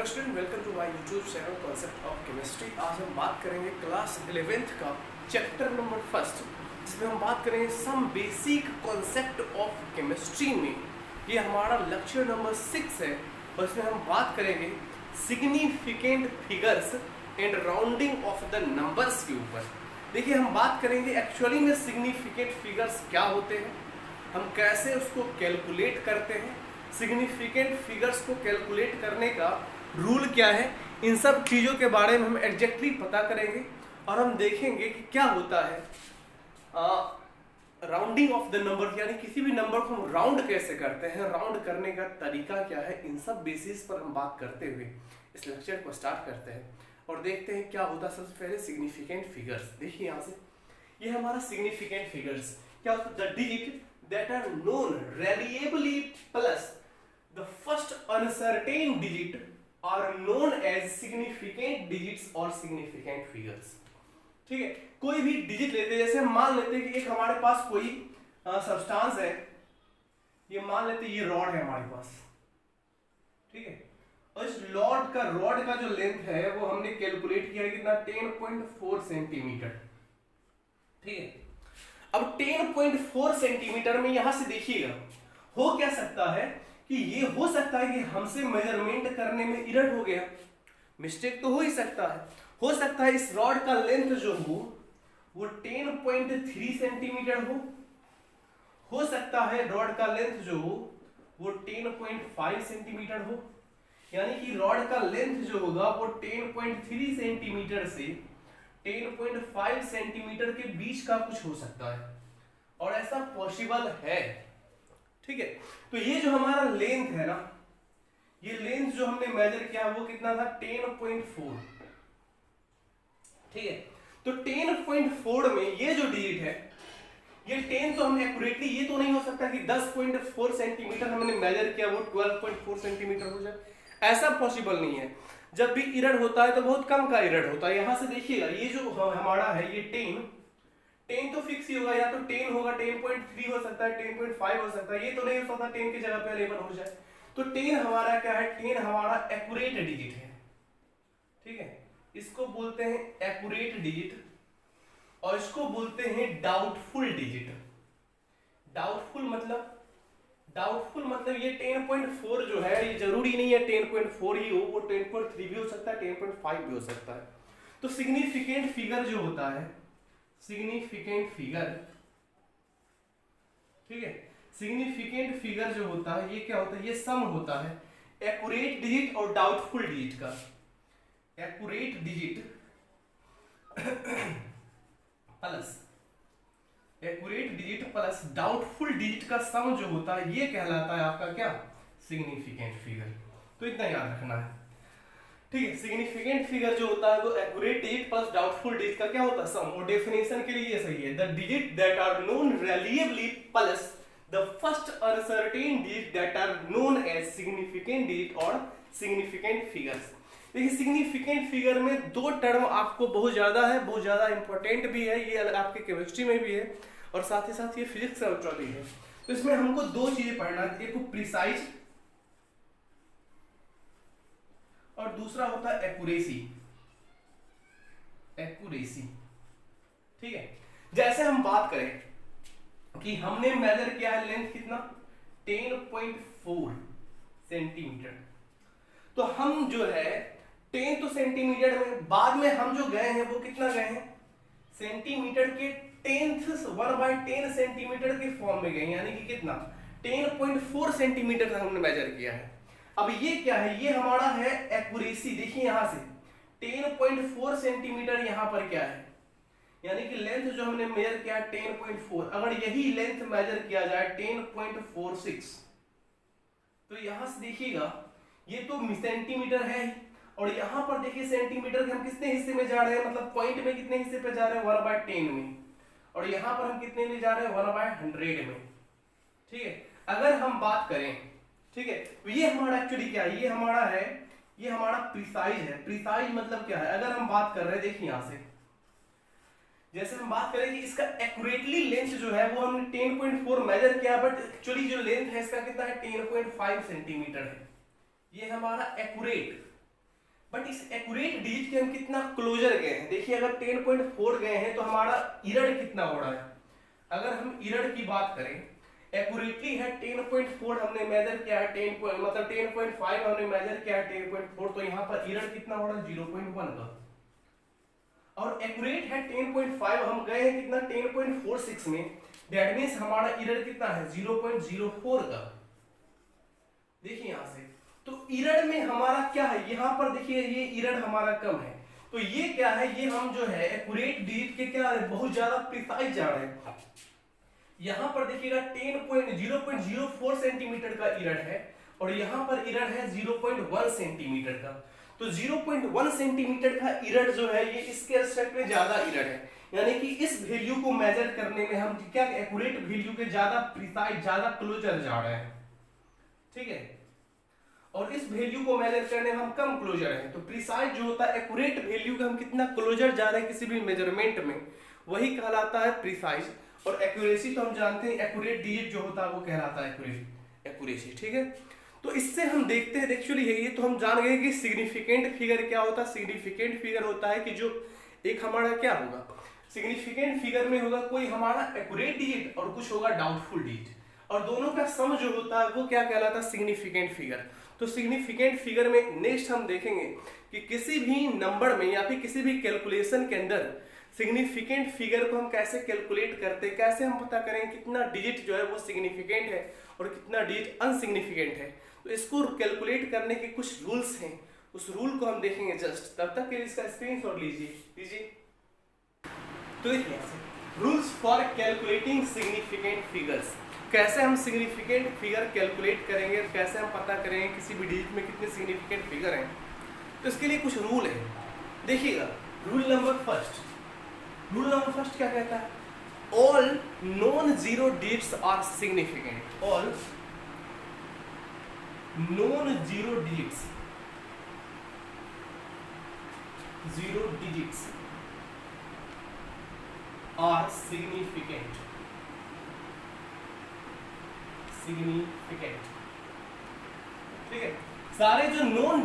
Hello student, welcome to my YouTube channel concept of chemistry. आज हम बात करेंगे क्लास 11th का चैप्टर नंबर फर्स्ट, जिसमें हम बात करेंगे some basic concept of chemistry में। ये हमारा लेक्चर नंबर 6 है और इसमें हम बात करेंगे significant figures and rounding off the numbers के ऊपर। देखिए, हम बात करेंगे एक्चुअली में सिग्निफिकेंट फिगर्स क्या होते हैं, हम कैसे उसको कैलकुलेट करते हैं, सिग्निफिकेंट फिगर्स को कैलकुलेट करने का रूल क्या है, इन सब चीज़ों के बारे में हम एग्जैक्टली पता करेंगे और हम देखेंगे कि क्या होता है राउंडिंग ऑफ द नंबर, यानी किसी भी नंबर को हम राउंड कैसे करते हैं, राउंड करने का तरीका क्या है। इन सब बेसिस पर हम बात करते हुए इस लेक्चर को स्टार्ट करते हैं और देखते हैं क्या होता है। सबसे पहले सिग्निफिकेंट फिगर्स। देखिए यहाँ से, ये हमारा सिग्निफिकेंट फिगर्स क्या होता है? The digit that are known reliably plus the first uncertain digit are known as significant digits or significant figures। ठीक है, कोई भी डिजिट लेते हैं, जैसे हम मान लेते हैं कि एक हमारे पास कोई सब्सटेंस है, ये मान लेते हैं ये रॉड है हमारे पास, ठीक है, और इस रॉड का जो लेंथ है वो हमने कैलकुलेट किया है कितना, 10.4 सेंटीमीटर। ठीक है, अब 10.4 सेंटीमीटर में यहां से देखिएगा हो क्या सकता है कि ये हो सकता है कि हमसे मेजरमेंट करने में इरर हो गया, मिस्टेक तो हो ही सकता है। हो सकता है इस रॉड का लेंथ जो हो वो 10.3 सेंटीमीटर हो सकता है रॉड का लेंथ जो हो वो 10.5 सेंटीमीटर हो, यानी कि रॉड का लेंथ जो होगा वो 10.3 सेंटीमीटर से 10.5 सेंटीमीटर के बीच का कुछ हो सकता है, और ऐसा पॉसिबल है। ठीक है, तो ये जो हमारा लेंथ है ना, ये लेंथ जो हमने मेजर किया वो कितना था, 10.4। ठीक है, तो 10.4 में ये जो डिजिट है, ये 10 तो हम एक्यूरेटली, ये तो नहीं हो सकता कि 10.4 सेंटीमीटर हमने मेजर किया वो 12.4 सेंटीमीटर हो जाए, ऐसा पॉसिबल नहीं है। जब भी इरर होता है तो बहुत कम का इरर होता है। यहां से देखिएगा, ये जो हमारा है ये 10 तो फिक्स ही होगा, या तो 10 होगा, 10.3 हो सकता है, 10.5 हो सकता है, ये तो नहीं हो सकता 10 की जगह पे 11 हो जाए। तो 10 हमारा क्या है, 10 हमारा एक्यूरेट डिजिट है। ठीक है, इसको बोलते हैं एक्यूरेट डिजिट और इसको बोलते हैं डाउटफुल डिजिट। डाउटफुल मतलब ये 10.4 जो है, ये जरूरी नहीं है 10.4 ही हो, वो 10.3 भी हो सकता है, 10.5 भी हो सकता है। तो सिग्निफिकेंट फिगर जो होता है, सिग्निफिकेंट फिगर, ठीक है, सिग्निफिकेंट फिगर जो होता है ये क्या होता है, ये सम होता है एक्यूरेट डिजिट और डाउटफुल डिजिट का। Accurate digit plus doubtful digit का सम जो होता है ये कहलाता है आपका क्या, सिग्निफिकेंट फिगर। तो इतना याद रखना है। ठीक है, सिग्निफिकेंट फिगर जो होता है वो accurate digit plus doubtful digit का क्या होता है, सम। और डेफिनेशन के लिए ये सही है, the digit that are known reliably plus the first uncertain digit that are known as significant digit और सिग्निफिकेंट फिगर्स। देखिए, सिग्निफिकेंट फिगर में दो टर्म आपको बहुत ज्यादा है, बहुत ज्यादा इंपॉर्टेंट भी है, ये आपके केमिस्ट्री में भी है और साथ ही साथ ये फिजिक्स में भी है। तो इसमें हमको दो चीजें पढ़ना है, एक प्रिसाइज और दूसरा होता है एक्यूरेसी। ठीक है, जैसे हम बात करें कि हमने मेजर किया है लेंथ कितना, 10.4 सेंटीमीटर, तो हम जो है 10 तो सेंटीमीटर में, बाद में हम जो गए हैं वो कितना गए हैं, सेंटीमीटर के 1/10 सेंटीमीटर के फॉर्म में गए, यानी कि कितना, 10.4 सेंटीमीटर तक हमने मेजर किया है। अब ये क्या है, ये हमारा है एक्यूरेसी। देखिए यहां से 10.4 सेंटीमीटर यहां पर क्या है, यानी कि लेंथ जो हमने मेजर किया 10.4, अगर यही लेंथ मेजर किया जाए 10.46, तो यहां से देखिएगा ये तो सेंटीमीटर है ही, और यहां पर देखिए सेंटीमीटर के हम कितने हिस्से में जा रहे हैं, मतलब पॉइंट में कितने हिस्से पे जा रहे हैं, 1/10 में, और यहां पर हम कितने में जा रहे हैं, 1/100 में। ठीक है, अगर हम बात करें, ठीक है, तो ये हमारा एक्चुअली क्या है, ये हमारा प्रिसाइज है। प्रिसाइज मतलब क्या है, अगर हम बात कर रहे हैं, देखिए यहां से जैसे हम बात करें कि इसका एक्यूरेटली लेंथ जो है वो हमने 10.4 मेजर किया, बट एक्चुअली जो लेंथ है इसका कितना है, 10.5 सेंटीमीटर है। ये हमारा एक्यूरेट बट इस एक्यूरेट डिजिट के हम कितना क्लोजर गए हैं। देखिए अगर 10.4 गए हैं तो हमारा इरड़ कितना हो रहा है। अगर हम इरड़ की बात करें, एक्यूरेटली है 10.4 हमने मेजर किया है, 10.5 हमने मेजर किया है 10.4, तो यहाँ पर इरड़ कितना हो रहा है 0.1 का। और एक्यूरेट है 10.5, हम गए हैं कितना 10.46 में, दैट मींस हमारा इरड़ कितना है 0.04 का। देखिए यहां से तो इरड़ में हमारा क्या है, यहां पर देखिए ये इरड़ हमारा कम है, तो ये क्या है, ये हम जो है एक्यूरेट डिजिट के क्या है बहुत ज्यादा प्रिसाइज जा रहे हैं। यहां पर देखिएगा 0.04 सेंटीमीटर का इरड़ है और यहां पर इरड़ है 0.1 सेंटीमीटर का। तो 0.1 सेंटीमीटर का इरड़ जो है ये इसके रिस्पेक्ट में ज्यादा इरड़ है, यानी कि इस वैल्यू को मेजर करने में हम क्या एक्यूरेट वैल्यू के ज्यादा प्रिसाइज ज्यादा क्लोजर जा रहे हैं, ठीक है। और इस वैल्यू को मेजर करने में हम कम क्लोजर हैं। तो प्रिसाइज जो होता है एक्यूरेट वैल्यू का हम कितना क्लोजर जा रहे हैं किसी भी मेजरमेंट में, वही कहलाता है प्रिसाइज। और एक्यूरेसी तो हम जानते हैं एक्यूरेट डिजिट जो होता है वो कहलाता है एक्यूरेसी, ठीक है। तो इससे हम देखते हैं एक्चुअली ये तो हम जान गए कि सिग्निफिकेंट फिगर क्या होता है। सिग्निफिकेंट फिगर होता है कि जो एक हमारा क्या होगा, सिग्निफिकेंट फिगर में होगा कोई हमारा एक्यूरेट डिजिट और कुछ होगा डाउटफुल डिजिट, और दोनों का सम जो होता है वो क्या कहलाता है सिग्निफिकेंट फिगर। तो सिग्निफिकेंट फिगर में नेक्स्ट हम देखेंगे कि किसी भी नंबर में या फिर किसी भी कैलकुलेशन के अंदर सिग्निफिकेंट फिगर को हम कैसे कैलकुलेट करते हैं, कैसे हम पता करें कितना डिजिट जो है वो सिग्निफिकेंट है और कितना डिजिट अनसिग्निफिकेंट है। तो इसको कैलकुलेट करने के कुछ रूल्स हैं, उस रूल को हम देखेंगे जस्ट। तब तक के लिए इसका स्क्रीनशॉट लीजिए। तो देखिए rules for calculating significant figures, कैसे हम सिग्निफिकेंट फिगर कैलकुलेट करेंगे, कैसे हम पता करेंगे किसी भी डिजिट में कितने सिग्निफिकेंट फिगर हैं। तो इसके लिए कुछ रूल है, देखिएगा। रूल नंबर फर्स्ट क्या कहता है, all non zero digits are significant. All non zero digits, zero digits are significant, ठीक है। सारे जो नॉन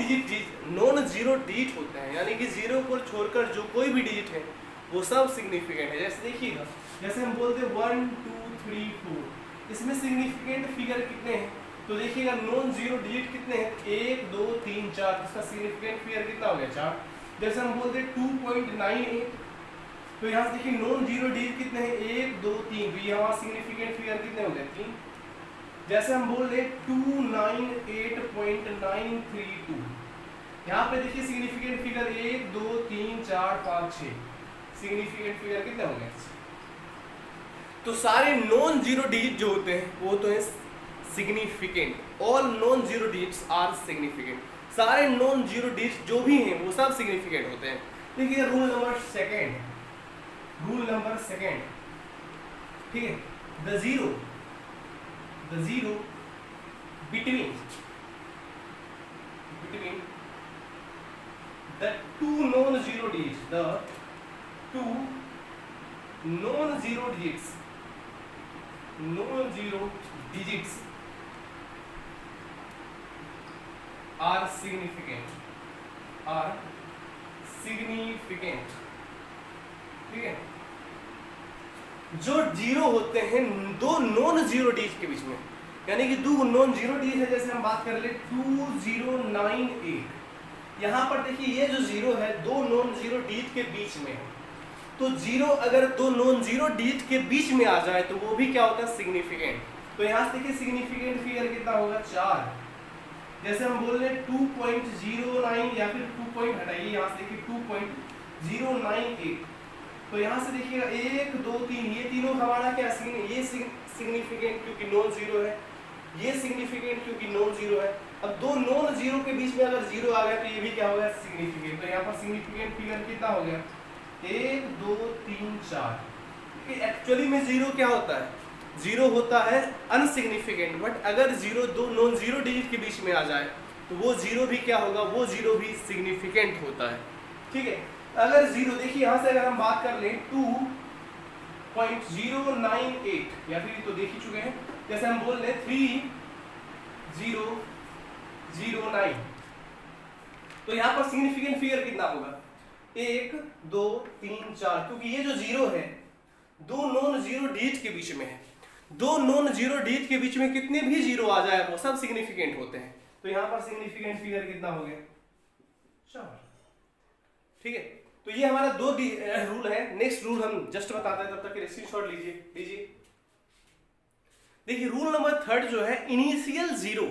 जीरो डिजिट होते हैं, यानी कि जीरो को छोड़कर जो कोई भी डिजिट है वो सब सिग्निफिकेंट है। जैसे देखिएगा, जैसे हम बोलते हैं 1 2 3 4, इसमें सिग्निफिकेंट फिगर कितने हैं, तो देखिएगा नॉन जीरो डिजिट कितने हैं 1 2 3 4, इसका सिग्निफिकेंट फिगर कितना हो गया 4। जैसे हम बोलते हैं 2.98, तो यहाँ से देखिए नॉन जीरो डिजिट कितने हैं 1 2 3, तो यहाँ सिग्निफिकेंट फिगर कितने हो गए 3। जैसे हम बोल रहे 298.932, यहाँ पे देखिए सिग्निफिकेंट फिगर 1 2 3 4 5 6, सिग्निफिकेंट फिगर कितने हो गए। तो सारे नॉन जीरो डिजिट जो होते हैं वो तो है significant. All non zero digits are significant, सारे नॉन जीरो डिजिट जो भी हैं वो सब सिग्निफिकेंट होते हैं। देखिए रूल नंबर सेकेंड, ठीक है। The zero between the two non-zero digits, the two non-zero digits are significant, ठीक है। जो जीरो होते हैं दो नॉन जीरो डिजिट के बीच में, यानी कि दो नॉन जीरो डिजिट है, जैसे हम बात कर ले 2098, यहाँ पर देखिए ये जो जीरो है दो नॉन जीरो डिजिट के बीच में है। तो जीरो अगर दो नॉन जीरो डिजिट के बीच में आ जाए तो वो भी क्या होता है सिग्निफिकेंट। तो यहाँ से देखिए सिग्निफिकेंट फिगर कितना होगा 4। जैसे हम बोल रहे 2.09 या फिर 2 हटाइए, यहाँ से देखिए 2.098, तो यहाँ से देखिएगा 1 2 3, ये तीनों हमारा क्या ये सिग्निफिकेंट क्योंकि नॉन जीरो है, ये सिग्निफिकेंट क्योंकि नॉन जीरो है। अब दो नॉन जीरो के बीच में अगर जीरो आ गया तो ये भी क्या हो गया सिग्निफिकेंट। तो यहाँ पर सिग्निफिकेंट फिगर कितना हो गया 1 2 3 4। एक्चुअली में जीरो क्या होता है, जीरो होता है अनसिग्निफिकेंट, बट अगर जीरो दो नॉन जीरो डिजिट के बीच में आ जाए तो वो जीरो भी क्या होगा, वो जीरो भी सिग्निफिकेंट होता है, ठीक है। अगर जीरो देखिए यहाँ से अगर हम बात कर लें 2.098 या फिर तो देख ही चुके हैं, जैसे हम बोल रहे 3009, तो यहाँ पर सिग्निफिकेंट फिगर कितना होगा, 1 2 3 4, क्योंकि ये जो जीरो है दो नॉन जीरो डिजिट के बीच में है, दो नॉन जीरो डिजिट के बीच में कितने भी जीरो आ जाए वो सब सिग्निफिकेंट होते हैं। तो यहाँ पर सिग्निफिकेंट फिगर कितना हो गया, 4। ठीक है, तो ये हमारा दो रूल है। नेक्स्ट रूल हम जस्ट बताते हैं, तब तक के स्क्रीनशॉट लीजिए। देखिए रूल नंबर 3 जो है, इनिशियल जीरो,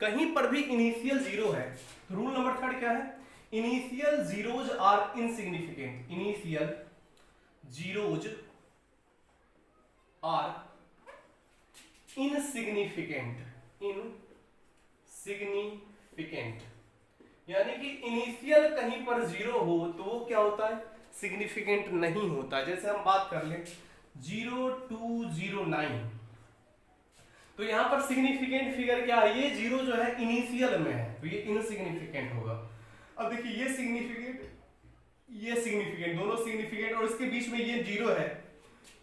कहीं पर भी इनिशियल जीरो है तो रूल नंबर 3 क्या है, initial zeros are insignificant, initial zeros are insignificant, यानी कि इनिशियल कहीं पर जीरो हो तो वो क्या होता है, सिग्निफिकेंट नहीं होता। जैसे हम बात कर लें 0209, तो यहां पर सिग्निफिकेंट फिगर क्या है, ये जीरो जो है इनिशियल में है तो ये इनसिग्निफिकेंट होगा। अब देखिए ये सिग्निफिकेंट, ये सिग्निफिकेंट, दोनों सिग्निफिकेंट, और इसके बीच में ये जीरो है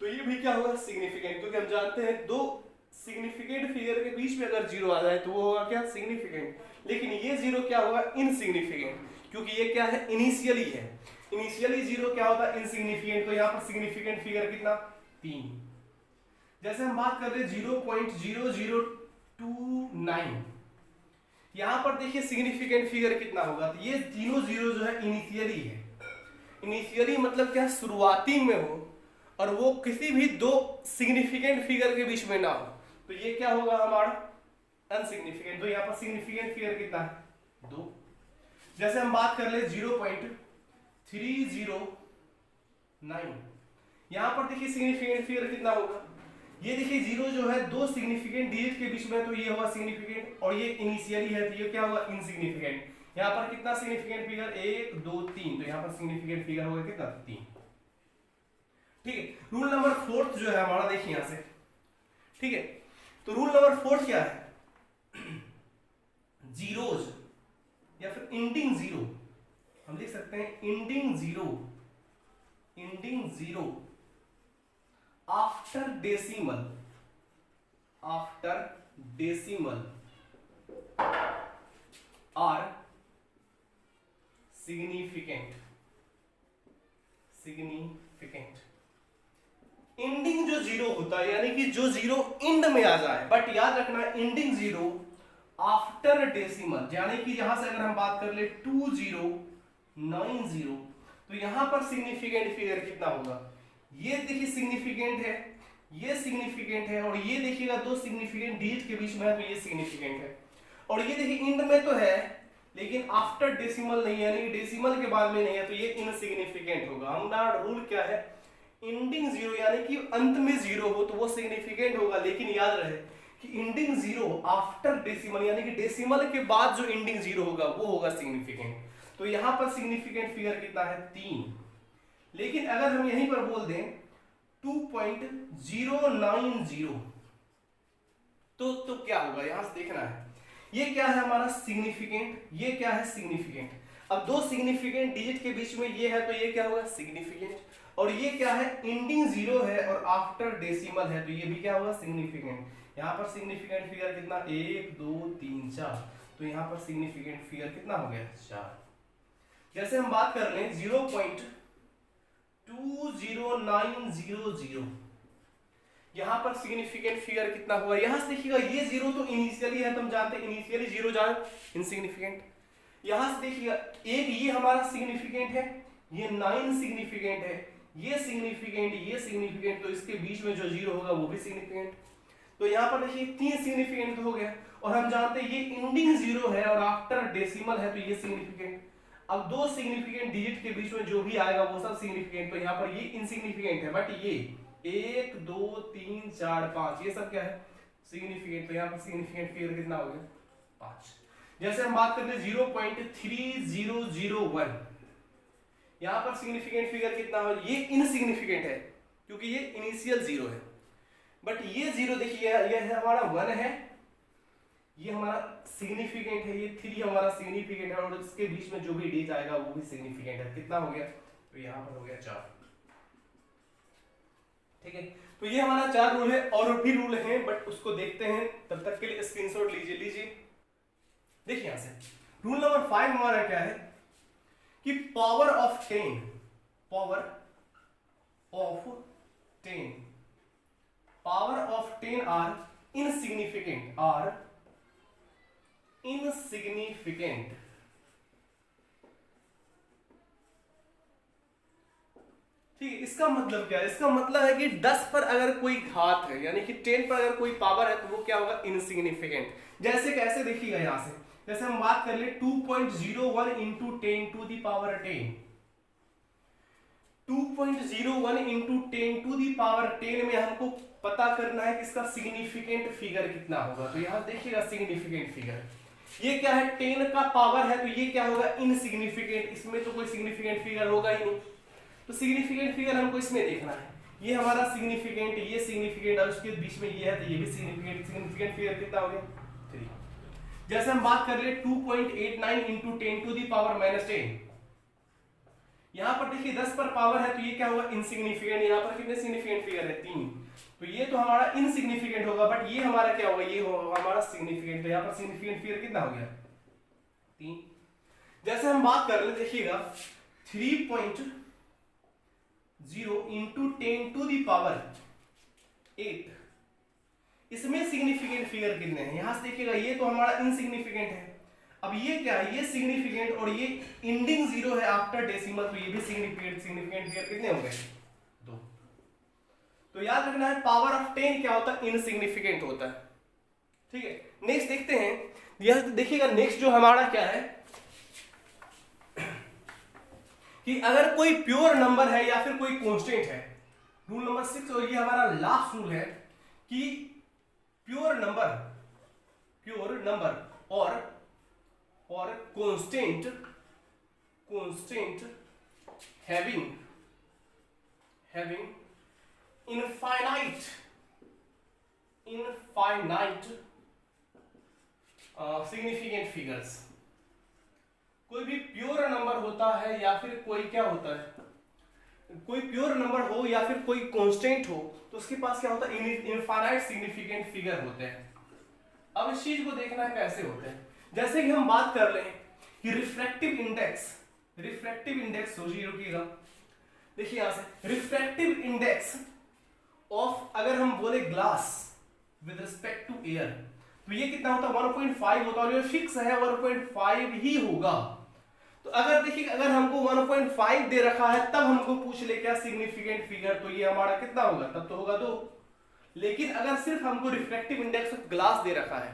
तो ये भी क्या होगा, सिग्निफिकेंट, क्योंकि हम जानते हैं दो सिग्निफिकेंट फिगर के बीच में अगर जीरो आ जाए तो वो होगा क्या, सिग्निफिकेंट। लेकिन ये जीरो क्या होगा, इनसिग्निफिकेंट, क्योंकि ये क्या है, इनिशियली है। इनिशियली जीरो क्या होता है, इनसिग्निफिकेंट। तो यहाँ पर सिग्निफिकेंट फिगर कितना, 3। जैसे हम बात कर रहे हैं 0.0029, यहां पर देखिए सिग्निफिकेंट फिगर कितना होगा, तो ये तीनों जीरो जो है इनिशियली है। इनिशियली मतलब क्या, शुरुआती में हो और वो किसी भी दो सिग्निफिकेंट फिगर के बीच में ना हो, तो ये क्या होगा हमारा, अनसिग्निफिकेंट। तो यहाँ पर सिग्निफिकेंट फिगर कितना है, 2। जैसे हम बात कर ले 0.309, यहां पर देखिए सिग्निफिकेंट फिगर कितना होगा, ये देखिए जीरो जो है दो सिग्निफिकेंट डिजिट के बीच में, तो ये होगा सिग्निफिकेंट, और ये इनिशियली है तो ये क्या होगा, इनसिग्निफिकेंट। यहाँ पर कितना सिग्निफिकेंट फिगर, 1 2 3, तो यहाँ पर सिग्निफिकेंट फिगर होगा कितना, 3। ठीक है, रूल नंबर 4 जो है हमारा, देखिए यहां से, ठीक है, तो रूल नंबर 4 क्या है, जीरोज या फिर इंडिंग जीरो, हम लिख सकते हैं ending zero after decimal are significant. Ending जो जीरो होता है, यानी कि जो जीरो इंड में आ जाए, बट याद रखना इंडिंग जीरो आफ्टर डेसिमल, यानी कि यहां से अगर हम बात कर ले 2090, तो यहां पर सिग्निफिकेंट फिगर कितना होगा, ये देखिए सिग्निफिकेंट है, ये सिग्निफिकेंट है, और ये देखिएगा दो सिग्निफिकेंट डिजिट के बीच में है तो ये सिग्निफिकेंट है, और ये देखिए इंड में तो है लेकिन आफ्टर डेसिमल नहीं है, यानी डेसिमल के बाद में नहीं है, तो ये इनसिग्निफिकेंट होगा। हमारा रूल क्या है, इंडिंग जीरो यानी कि अंत में जीरो हो तो वो सिग्निफिकेंट होगा, लेकिन याद रहे कि इंडिंग जीरो आफ्टर डेसिमल, यानी कि डेसिमल के बाद जो इंडिंग जीरो होगा वो होगा सिग्निफिकेंट। तो यहां पर सिग्निफिकेंट फिगर कितना है, 3। लेकिन अगर हम यहीं पर बोल दें 2.090, तो क्या होगा, यहां से देखना है, ये क्या है हमारा सिग्निफिकेंट, ये क्या है सिग्निफिकेंट। अब दो सिग्निफिकेंट डिजिट के बीच में ये है तो ये क्या होगा, सिग्निफिकेंट, और ये क्या है, इंडिंग जीरो है और आफ्टर डेसिमल है तो ये भी क्या होगा, सिग्निफिकेंट। यहाँ पर सिग्निफिकेंट फिगर कितना, 1 2 3 4, तो यहाँ पर सिग्निफिकेंट फिगर कितना हो गया, 4। जैसे हम बात कर लें 0.20900, यहां पर सिग्निफिकेंट फिगर कितना हुआ, यहां से देखिएगा ये जीरो तो इनिशियली है, तो हम जानते हैं इनिशियली जीरो जाए इनसिग्निफिकेंट। यहां से देखिएगा एक ये हमारा सिग्निफिकेंट है, ये 9 सिग्निफिकेंट है, ये सिग्निफिकेंट, तो इसके बीच में जो जीरो होगा वो भी सिग्निफिकेंट। तो यहां पर देखिए 3 सिग्निफिकेंट तो हो गया, और हम जानते हैं ये इंडिंग जीरो है और आफ्टर डेसिमल है तो ये सिग्निफिकेंट। अब दो सिग्निफिकेंट डिजिट के बीच में जो भी आएगा वो सब सिग्निफिकेंट, तो यहाँ पर ये इनसिग्निफिकेंट है, बट ये 1 2 3 4 5 ये सब क्या है, सिग्निफिकेंट। तो यहाँ पर सिग्निफिकेंट फिगर कितना हो गया, 5। जैसे हम बात करते हैं 0.3001, यहाँ पर सिग्निफिकेंट फिगर कितना हो, ये इनसिग्निफिकेंट है क्योंकि ये इनिशियल जीरो है, बट ये जीरो देखिए ये है हमारा 1 है, ये हमारा सिग्निफिकेंट है, ये 3 हमारा सिग्निफिकेंट है, और इसके बीच में जो भी डिजिट आएगा वो भी सिग्निफिकेंट है। कितना हो गया, तो यहाँ पर हो गया 4। ठीक है, तो ये हमारा 4 रूल है, और भी रूल हैं बट उसको देखते हैं, तब तक के लिए स्क्रीनशॉट लीजिए। देखिए यहां से रूल नंबर 5 हमारा क्या है कि पावर ऑफ 10 आर इनसिग्निफिकेंट। ठीक है, इसका मतलब क्या है? इसका मतलब है कि 10 पर अगर कोई घात है, यानी कि 10 पर अगर कोई पावर है तो वो क्या होगा? इनसिग्निफिकेंट। जैसे कैसे देखिएगा यहां से, जैसे हम बात कर ले 2.01 into 10 to the power 10, 2.01 into 10 to the power 10 में हमको पता करना है कि इसका सिग्निफिकेंट फिगर कितना होगा। तो यहां देखिएगा सिग्निफिकेंट फिगर, ये क्या है? 10 का पावर है, तो ये क्या होगा? इनसिग्निफिकेंट। इसमें तो कोई सिग्निफिकेंट फिगर होगा ही नहीं, तो सिग्निफिकेंट फिगर हमको इसमें देखना है। ये हमारा सिग्निफिकेंट, ये सिग्निफिकेंट और उसके बीच में ये है, तो ये भी सिग्निफिकेंट फिगर कितना हो गया? 3। जैसे हम बात कर ले 2.89 इंटू 10 टू दी पावर -10, यहां पर देखिए 10 पर पावर है, तो ये क्या होगा? इनसिग्निफिकेंट। यहां पर कितने सिग्निफिकेंट फिगर है? 3, तो ये तो हमारा इनसिग्निफिकेंट होगा, बट ये हमारा क्या होगा? ये होगा हमारा सिग्निफिकेंट। तो यहां पर सिग्निफिकेंट फिगर कितना हो गया? 3। जैसे हम बात कर ले देखिएगा 3.0 इंटू 10 टू दी पावर 8, इसमें सिग्निफिकेंट फिगर कितने हैं? यहां से देखिएगा ये तो हमारा इनसिग्निफिकेंट है। अब ये क्या है? ये सिग्निफिकेंट और ये एंडिंग 0 है आफ्टर डेसिमल, तो ये भी सिग्निफिकेंट फिगर कितने होंगे? 2। तो याद रखना है पावर ऑफ 10 क्या होता है? इनसिग्निफिकेंट होता है। ठीक है, नेक्स्ट देखते हैं। यह देखिएगा नेक्स्ट जो हमारा क्या है कि अगर कोई प्योर नंबर है या फिर कोई कांस्टेंट है, रूल नंबर 6, और ये हमारा लास्ट रूल है कि प्योर नंबर और constant having infinite significant figures। कोई भी प्योर नंबर होता है या फिर कोई क्या होता है, कोई प्योर नंबर हो या फिर कोई कांस्टेंट हो, तो उसके पास क्या होता है? इनफाइनाइट सिग्निफिकेंट फिगर होते हैं। अब इस चीज को देखना है कैसे होते हैं। जैसे कि हम बात कर रहे हैं कि रिफ्रैक्टिव इंडेक्स सोचिए, रुकिएगा, देखिए यहां से रिफ्रैक्टिव इंडेक्स ऑफ अगर हम बोले glass with respect to air, तो ये कितना होता है? 1.5 होता है, और ये फिक्स है 1.5 ही होगा। तो अगर देखिए अगर हमको 1.5 दे रखा है, तब हमको पूछ ले क्या सिग्निफिकेंट फिगर, तो ये हमारा कितना होगा? तब तो होगा 2। लेकिन अगर सिर्फ हमको रिफ्रैक्टिव इंडेक्स ऑफ ग्लास दे रखा है,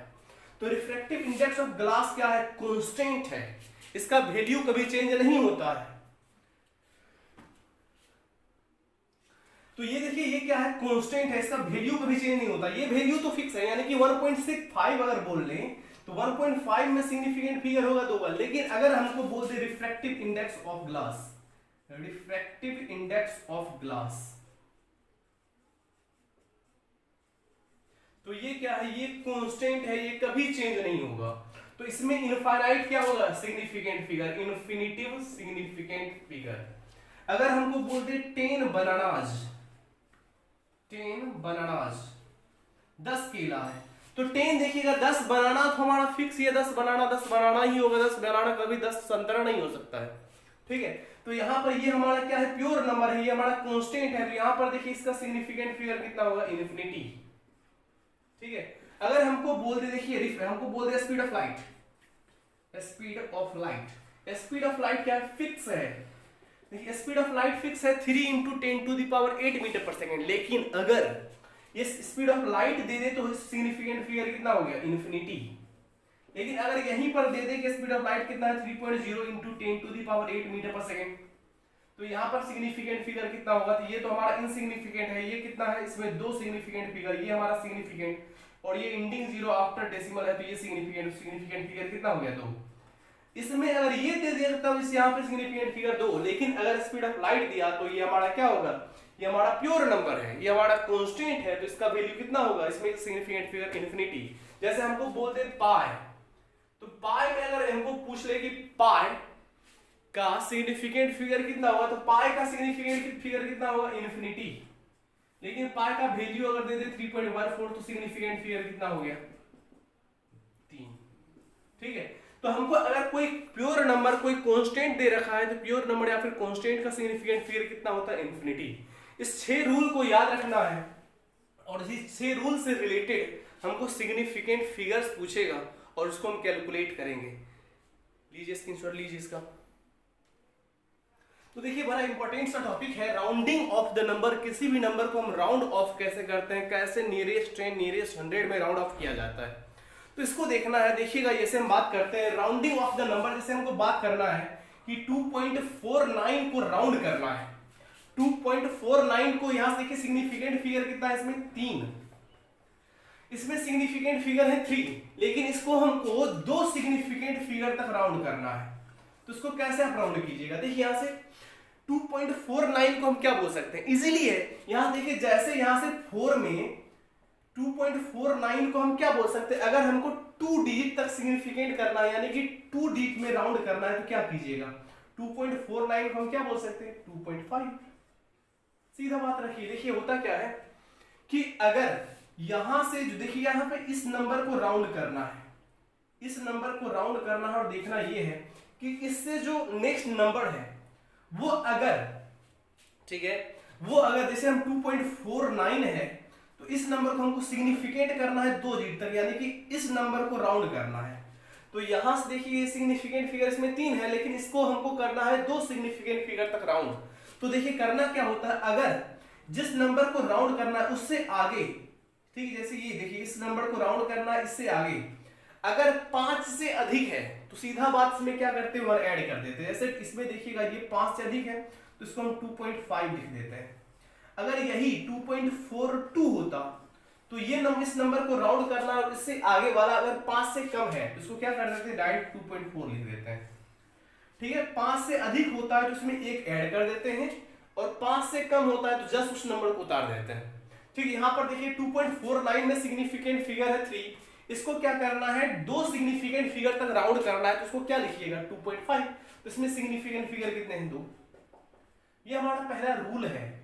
तो रिफ्रैक्टिव इंडेक्स ऑफ ग्लास क्या है? कांस्टेंट है, इसका वैल्यू कभी चेंज नहीं होता है। तो ये देखिए ये क्या है? कांस्टेंट है, इसका वैल्यू कभी चेंज नहीं होता। ये वैल्यू तो फिक्स है, यानी कि 1.65 अगर बोल लें तो 1.5 में सिग्निफिकेंट फिगर होगा 2 का। लेकिन अगर हमको बोल दे रिफ्रैक्टिव इंडेक्स ऑफ ग्लास, तो ये क्या है? ये कांस्टेंट है, ये कभी चेंज नहीं होगा। तो इसमें इनफाइनाइट क्या होगा? Significant figure, infinitive significant figure. अगर हमको बोलते 10 बनानाज 10 केला है, तो 10 देखिएगा 10 बनाना तो हमारा फिक्स ही है, 10 बनाना ही होगा। 10 बनाना कभी 10 संतरा नहीं हो सकता है। ठीक है, तो यहां पर ये हमारा क्या है? प्योर नंबर है, ये हमारा कांस्टेंट है। तो यहां पर देखिए इसका सिग्निफिकेंट फिगर कितना होगा? इन्फिनिटी। ठीक है, अगर हमको बोल दे देखिए हमको बोल दे स्पीड ऑफ लाइट क्या है? फिक्स है। देखिए स्पीड ऑफ लाइट फिक्स है 3 into 10 to the power 8 metre per second. लेकिन अगर ये स्पीड ऑफ लाइट दे दे तो सिग्निफिकेंट फिगर कितना हो गया? इन्फिनिटी। लेकिन अगर यहीं पर दे दे कि स्पीड ऑफ लाइट कितना है? 3.0 into 10 to the power 8 metre per second, तो यहां पर सिग्निफिकेंट फिगर कितना होगा? तो ये तो हमारा इनसिग्निफिकेंट है, ये कितना है? इसमें 2 सिग्निफिकेंट फिगर, ये हमारा सिग्निफिकेंट और ये एंडिंग 0 आफ्टर डेसिमल है, तो ये सिग्निफिकेंट फिगर कितना हो गया? 2। इसमें अगर ये दे दिया तब इस यहाँ पे सिग्निफिकेंट फिगर 2। लेकिन अगर स्पीड ऑफ लाइट दिया तो ये हमारा क्या होगा? ये हमारा प्योर नंबर है, ये हमारा कांस्टेंट है, तो इसका वैल्यू कितना होगा? इसमें सिग्निफिकेंट फिगर इन्फिनिटी। जैसे हमको बोलते हैं पाई, तो पाई में अगर हमको पूछ ले कि पाई का सिग्निफिकेंट फिगर कितना होगा, तो पाई का सिग्निफिकेंट फिगर कितना होगा? इन्फिनिटी। लेकिन पाई का वैल्यू अगर दे दे 3.14, तो सिग्निफिकेंट फिगर कितना हो गया? 3। ठीक है, तो हमको अगर कोई प्योर नंबर, कोई कांस्टेंट दे रखा है, तो प्योर नंबर या फिर कांस्टेंट का सिग्निफिकेंट फिगर कितना होता है? इन्फिनिटी। इस 6 रूल को याद रखना है और इस 6 रूल से रिलेटेड हमको सिग्निफिकेंट फिगर्स पूछेगा और उसको हम कैलकुलेट करेंगे। लीजिए स्क्रीनशॉट लीजिए इसका। तो देखिए बड़ा इंपॉर्टेंट सा टॉपिक है राउंडिंग ऑफ द नंबर। किसी भी नंबर को हम राउंड ऑफ कैसे करते हैं, कैसे नियरेस्ट 10 नियरेस्ट 100 में राउंड ऑफ किया जाता है, तो इसको देखना है। देखिएगा जैसे हम बात करते हैं राउंडिंग ऑफ द नंबर, जैसे हमको बात करना है कि 2.49 को राउंड करना है। 2.49 को यहां से देखिए सिग्निफिकेंट फिगर कितना है इसमें? 3। इसमें सिग्निफिकेंट फिगर है 3, लेकिन इसको हमको 2 सिग्निफिकेंट फिगर तक राउंड करना है। तो इसको कैसे आप राउंड कीजिएगा? देखिए यहां से 2.49 को हम क्या बोल सकते हैं? इजीली है। यहां देखिए जैसे यहां से 4 में 2.49 को हम क्या बोल सकते हैं? अगर हमको 2 डिजिट तक सिग्निफिकेंट करना है, यानी कि 2 डिजिट में राउंड करना है, तो क्या कीजिएगा? 2.49 को हम क्या बोल सकते हैं? 2.5। सीधा बात रखिए। देखिए होता क्या है कि अगर यहां से जो देखिए यहां पे इस नंबर को राउंड करना है, इस नंबर को राउंड करना है और देखना यह है कि इससे जो नेक्स्ट नंबर है वो अगर, ठीक है, वो अगर जैसे हम 2.49 है तो इस नंबर को हमको सिग्निफिकेंट करना है 2 डिजिट तक, यानी कि इस नंबर को राउंड करना है। तो यहां से देखिए ये सिग्निफिकेंट फिगर इसमें 3 है, लेकिन इसको हमको करना है 2 सिग्निफिकेंट फिगर तक राउंड। तो देखिए करना क्या होता है, अगर जिस नंबर को राउंड करना है उससे आगे, ठीक है, जैसे ये देखिए इस नंबर को राउंड करना है, इससे आगे अगर 5 से अधिक है तो सीधा बात इसमें क्या करते हैं? ऐड कर देते हैं। जैसे इसमें देखिएगा ये 5 से अधिक है तो इसको हम 2.5 लिख देते हैं। अगर यही 2.42 होता तो ये इस नंबर को राउंड करना और इससे आगे वाला अगर 5 से कम है तो इसको क्या कर देते हैं? डायरेक्ट 2.4 लिख देते हैं। ठीक है, 5 से अधिक होता है तो इसमें 1 ऐड कर देते हैं और 5 से कम होता है तो जस्ट उस नंबर को उतार देते हैं। ठीक है, यहां पर देखिए 2.49 में सिग्निफिकेंट फिगर है 3, इसको क्या करना है? 2 सिग्निफिकेंट फिगर तक राउंड करना है, तो इसको क्या लिखिएगा? 2.5। तो इसमें सिग्निफिकेंट फिगर कितने हैं? 2। ये हमारा पहला रूल है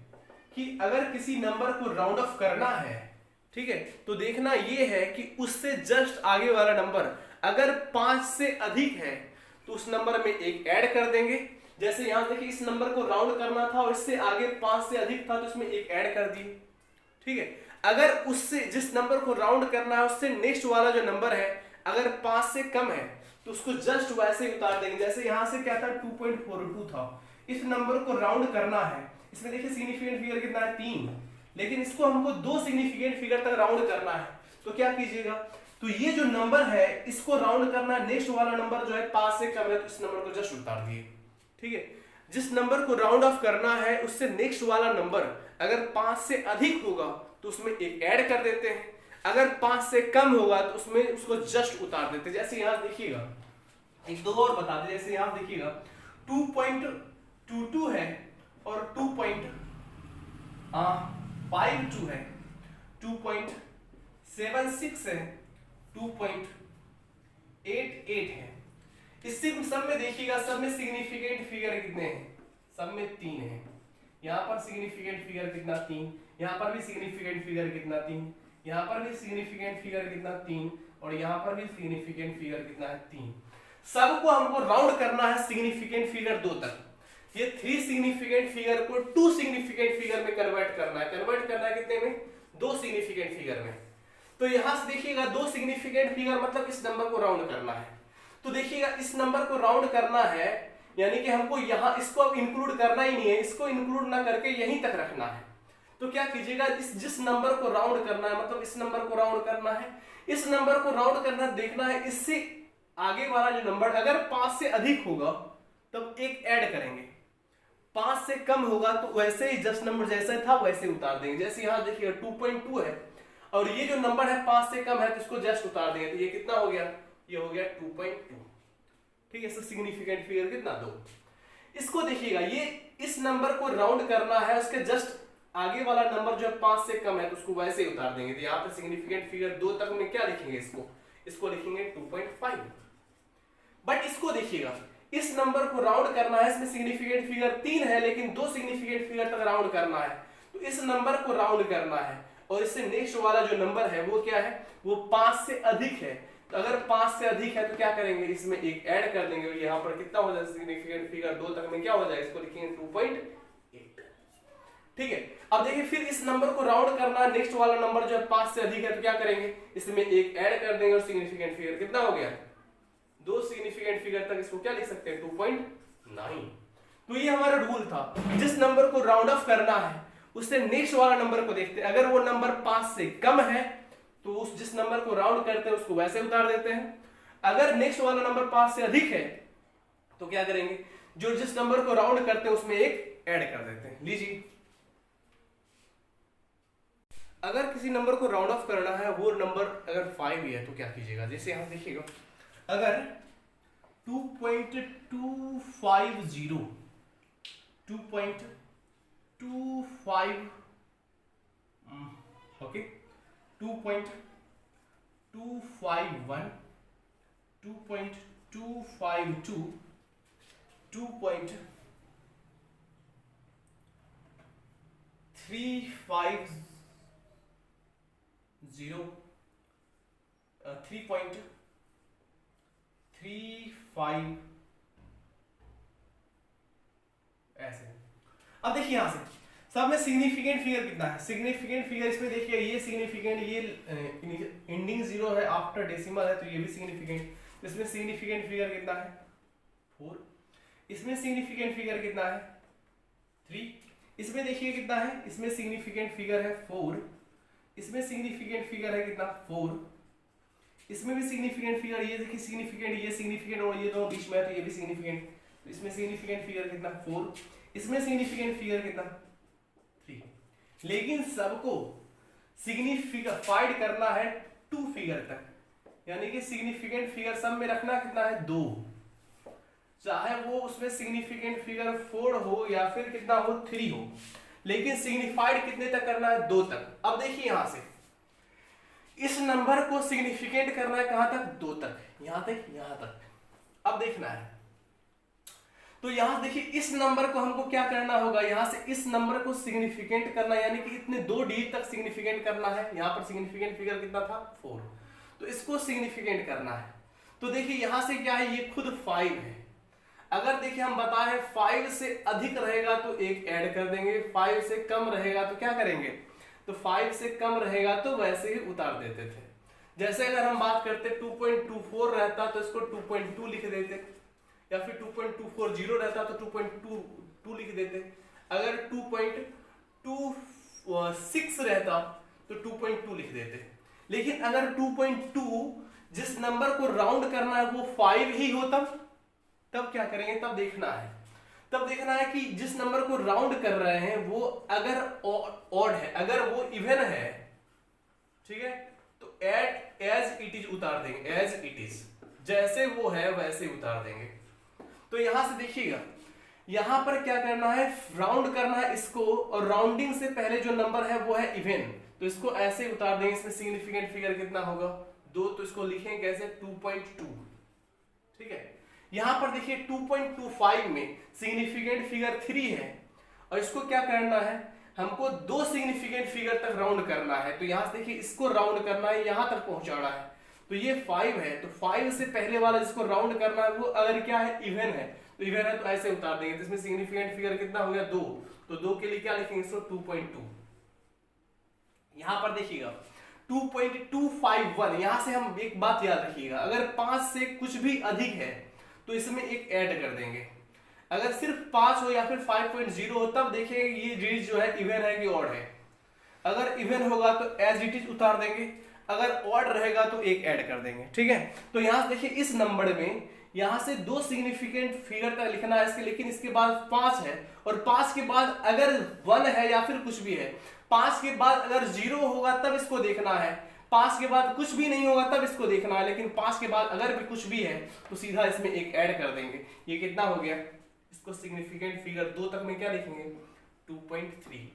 कि अगर किसी नंबर को राउंड ऑफ करना है, ठीक है, तो देखना ये है कि उससे जस्ट आगे वाला नंबर अगर 5 से अधिक है तो उस नंबर में 1 ऐड कर देंगे। जैसे यहां देखिए इस नंबर को राउंड करना था और इससे आगे 5 से अधिक था तो इसमें 1 ऐड कर दिए। ठीक है, अगर उससे जिस नंबर को राउंड करना है उससे नेक्स्ट वाला जो नंबर है अगर 5 से कम है तो उसको जस्ट वैसे ही उतार देंगे। जैसे यहां से क्या था? 2.42 था, इस नंबर को राउंड करना है, इसमें देखिए सिग्निफिकेंट फिगर कितना है? 3, लेकिन इसको हमको 2 सिग्निफिकेंट फिगर तक राउंड करना है, तो क्या कीजिएगा? तो ये जो नंबर है इसको राउंड करना है, नेक्स्ट वाला नंबर जो है 5 से कम है तो इस नंबर को जस्ट उतार दिए। ठीक है, जिस नंबर को राउंड ऑफ करना है उससे नेक्स्ट वाला नंबर अगर 5 से अधिक होगा तो उसमें 1 ऐड कर देते हैं, अगर 5 से कम होगा तो उसमें उसको जस्ट उतार देते हैं। जैसे यहां देखिएगा, एक दो और बता दें, जैसे यहां देखिएगा 2.22 है और 2.52 है, 2.76 है, 2.88 है। इससे सब में देखिएगा, सब में सिग्निफिकेंट फिगर कितने हैं? सब में 3 है। यहां पर सिग्निफिकेंट फिगर कितना? 3। यहां पर भी सिग्निफिकेंट फिगर कितना? 3। यहां पर भी सिग्निफिकेंट फिगर कितना? 3। और यहां पर भी सिग्निफिकेंट फिगर कितना है? 3। सबको हमको राउंड करना है सिग्निफिकेंट फिगर 2 तक। ये 3 सिग्निफिकेंट फिगर को 2 सिग्निफिकेंट फिगर में कन्वर्ट करना है। कन्वर्ट करना है कितने में? 2 सिग्निफिकेंट फिगर में। तो यहां से देखिएगा 2 सिग्निफिकेंट फिगर मतलब इस नंबर को राउंड करना है। तो देखिएगा इस नंबर को राउंड करना है, यानी कि हमको यहां इसको अब इंक्लूड करना ही नहीं है, इसको इंक्लूड ना करके यहीं तक रखना है। तो क्या कीजिएगा, इस जिस नंबर को राउंड करना है मतलब इस नंबर को राउंड करना है, इस नंबर को राउंड करना देखना है, इससे आगे वाला जो नंबर अगर 5 से अधिक होगा तब 1 ऐड करेंगे, 5 से कम होगा तो वैसे ही जस्ट नंबर जैसा था वैसे उतार देंगे। जैसे यहां देखिएगा 2.2 है और ये जो नंबर है 5 से कम है तो इसको जस्ट उतार देंगे, तो ये कितना हो गया? ये हो गया 2.2। ठीक है, इसका सिग्निफिकेंट फिगर कितना? 2। इसको देखिएगा, ये इस नंबर को राउंड करना है, उसके जस्ट आगे वाला नंबर जो 5 से कम है तो उसको वैसे ही उतार देंगे। तो यहाँ पे सिग्निफिकेंट फिगर 2 तक में क्या लिखेंगे? इसको लिखेंगे 2.5। बट इसको देखिएगा, इस नंबर को राउंड करना है, इसमें सिग्निफिकेंट फिगर 3 है लेकिन 2 सिग्निफिकेंट फिगर तक राउंड करना है, तो इस नंबर को राउंड करना है और इससे नेक्स्ट वाला जो नंबर है वो क्या है? वो 5 से अधिक है, तो अगर 5 से अधिक है तो क्या करेंगे, इसमें एक ऐड कर देंगे, यहाँ पर कितना हो जाएगा सिग्निफिकेंट फिगर 2 तक में क्या हो जाएगा, इसको लिखेंगे 2.8। ठीक है, अब देखिए फिर इस नंबर को राउंड करना, नेक्स्ट वाला नंबर जो है 5 से अधिक है तो क्या करेंगे, इसमें एक ऐड कर देंगे और सिग्निफिकेंट फिगर कितना हो गया, 2 सिग्निफिकेंट फिगर तक इसको क्या लिख सकते हैं 2.9। तो ये हमारा रूल था, जिस नंबर को राउंड ऑफ करना है उससे नेक्स्ट वाला नंबर को देखते हैं, अगर वो नंबर 5 से कम है तो उस जिस नंबर को राउंड करते हैं उसको वैसे उतार देते हैं, अगर नेक्स्ट वाला नंबर 5 से अधिक है तो क्या करेंगे, जो जिस नंबर को राउंड करते हैं उसमें एक ऐड कर देते हैं। लीजिए अगर किसी नंबर को राउंड ऑफ करना है, वो नंबर अगर 5 ही है तो क्या कीजिएगा, जैसे यहां देखिएगा अगर 2.250 2.25 ओके 2.251 2.252 2.350 3.35 ऐसे। अब देखिए यहां से सब में सिग्निफिकेंट फिगर कितना है, सिग्निफिकेंट फिगर इसमें देखिए ये सिग्निफिकेंट, ये एंडिंग 0 है, आफ्टर डेसिमल है तो ये भी सिग्निफिकेंट, इसमें सिग्निफिकेंट फिगर कितना है 4, इसमें सिग्निफिकेंट फिगर कितना है 3, इसमें देखिए कितना है, इसमें सिग्निफिकेंट फिगर है 4, इसमें सिग्निफिकेंट फिगर है कितना 4, इसमें भी सिग्निफिकेंट फिगर, ये देखिए सिग्निफिकेंट, ये सिग्निफिकेंट और ये दोनों बीच में है तो ये भी सिग्निफिकेंट, तो इसमें सिग्निफिकेंट फिगर कितना 4, इसमें सिग्निफिकेंट फिगर कितना 3, लेकिन सबको सिग्निफाइड करना है 2 फिगर तक, यानी कि सिग्निफिकेंट फिगर सब में रखना कितना है 2, चाहे वो उसमें सिग्निफिकेंट फिगर 4 हो या फिर कितना हो 3 हो, लेकिन सिग्निफाइड कितने तक करना है 2 तक। अब देखिए यहां से इस नंबर को सिग्निफिकेंट करना है कहां तक, 2 तक, यहां तक, यहां तक। अब देखना है तो यहां देखिए इस नंबर को हमको क्या करना होगा, यहां से इस नंबर को सिग्निफिकेंट करना, यानी कि इतने 2 डिजिट तक सिग्निफिकेंट करना है। यहां पर सिग्निफिकेंट फिगर कितना था 4, तो इसको सिग्निफिकेंट करना है। तो देखिए यहां से क्या है, ये खुद 5 है, अगर देखिए हम बताएं 5 से अधिक रहेगा तो एक ऐड कर देंगे, 5 से कम रहेगा तो क्या करेंगे, तो 5 से कम रहेगा तो वैसे ही उतार देते थे। जैसे अगर हम बात करते 2.24 रहता तो इसको 2.2 लिख देते, या फिर 2.240 रहता तो 2.22 लिख देते, अगर 2.26 रहता तो 2.2 लिख देते। लेकिन अगर 2.2 जिस नंबर को राउंड करना है वो 5 ही हो तब क्या करेंगे, तब देखना है कि जिस नंबर को राउंड कर रहे हैं वो अगर ऑड है, अगर वो इवन है, ठीक है, तो एज इट इज उतार देंगे, एज इट इज, जैसे वो है वैसे उतार देंगे। तो यहां से देखिएगा यहां पर क्या करना है, राउंड करना है इसको, और राउंडिंग से पहले जो नंबर है वो है इवन, तो इसको ऐसे ही उतार देंगे। इसमें सिग्निफिकेंट फिगर कितना होगा 2, तो इसको लिखेंगे कैसे 2.2, ठीक है। यहां पर देखिए 2.25 में सिग्निफिकेंट फिगर 3 है, और इसको क्या करना है, हमको 2 सिग्निफिकेंट फिगर तक राउंड करना है। तो यहां से देखिए इसको राउंड करना है, यहां तक पहुंचाना है, तो ये 5 है, तो 5 से पहले वाला जिसको राउंड करना है वो अगर क्या है इवन है, तो इवन है तो ऐसे उतार देंगे। तो इसमें सिग्निफिकेंट फिगर कितना हो गया 2, तो 2 के लिए क्या लिखेंगे इसको 2.2। यहां पर देखिएगा 2.251, यहां से हम एक बात याद रखिएगा, अगर 5 से कुछ भी अधिक है तो इसमें एक ऐड कर देंगे, अगर सिर्फ 5 हो या फिर 5.0 हो तब देखेंगे ये डिजिट जो है इवन है कि ऑड है। अगर इवन होगा तो एज इट इज उतार देंगे, अगर ऑड रहेगा तो एक ऐड कर देंगे, ठीक है। तो यहां से देखिए इस नंबर में यहां से 2 सिग्निफिकेंट फिगर तक लिखना है इसके, लेकिन इसके बाद 5 है, और 5 के बाद अगर 1 है या फिर कुछ भी है, 5 के बाद अगर 0 होगा तब इसको देखना है, 5 के बाद कुछ भी नहीं होगा तब इसको देखना है, लेकिन 5 के बाद अगर भी कुछ भी है तो सीधा इसमें एक ऐड कर देंगे। ये कितना हो गया, इसको सिग्निफिकेंट फिगर 2 तक में क्या लिखेंगे 2.3,